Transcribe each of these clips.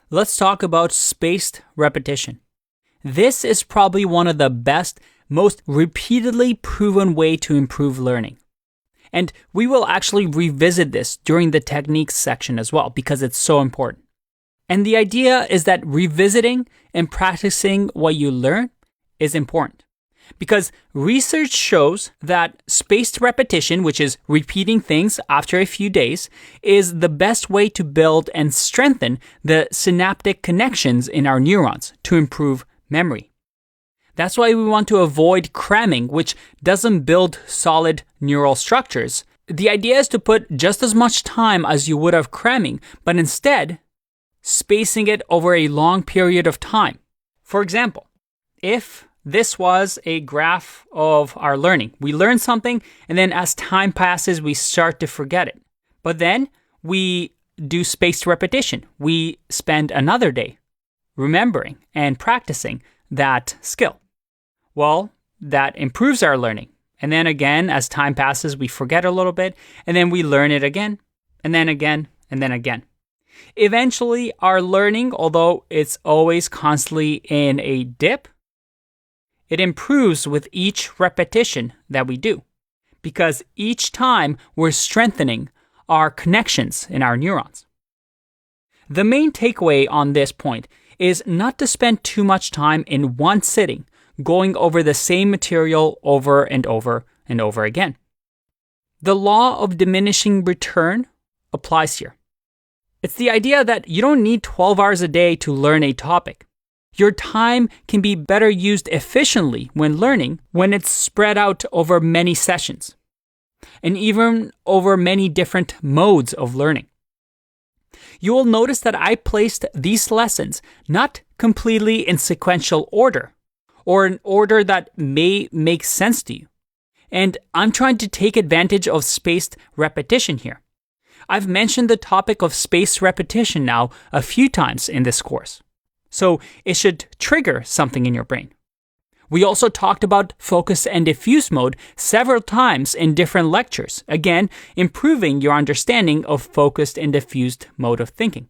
let's talk about spaced repetition. This is probably one of the best, most repeatedly proven way to improve learning. And we will actually revisit this during the techniques section as well because it's so important. And the idea is that revisiting and practicing what you learn is important. Because research shows that spaced repetition, which is repeating things after a few days, is the best way to build and strengthen the synaptic connections in our neurons to improve memory. That's why we want to avoid cramming, which doesn't build solid neural structures. The idea is to put just as much time as you would have cramming, but instead spacing it over a long period of time. For example, if this was a graph of our learning. We learn something, and then as time passes, we start to forget it. But then we do spaced repetition. We spend another day remembering and practicing that skill. Well, that improves our learning. And then again, as time passes, we forget a little bit, and then we learn it again, and then again, and then again. Eventually, our learning, although it's always constantly in a dip, it improves with each repetition that we do, because each time we're strengthening our connections in our neurons. The main takeaway on this point is not to spend too much time in one sitting going over the same material over and over and over again. The law of diminishing return applies here. It's the idea that you don't need 12 hours a day to learn a topic. Your time can be better used efficiently when learning when it's spread out over many sessions, and even over many different modes of learning. You will notice that I placed these lessons not completely in sequential order, or an order that may make sense to you. And I'm trying to take advantage of spaced repetition here. I've mentioned the topic of spaced repetition now a few times in this course. So it should trigger something in your brain. We also talked about focus and diffuse mode several times in different lectures, again, improving your understanding of focused and diffused mode of thinking.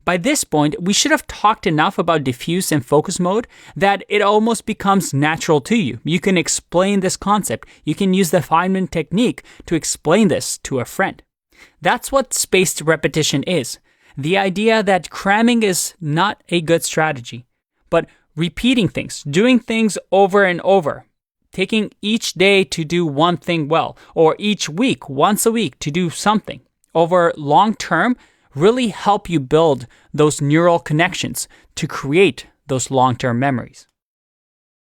By this point, we should have talked enough about diffuse and focus mode that it almost becomes natural to you. You can explain this concept. You can use the Feynman technique to explain this to a friend. That's what spaced repetition is. The idea that cramming is not a good strategy, but repeating things, doing things over and over, taking each day to do one thing well, or each week, once a week to do something over long term really help you build those neural connections to create those long-term memories.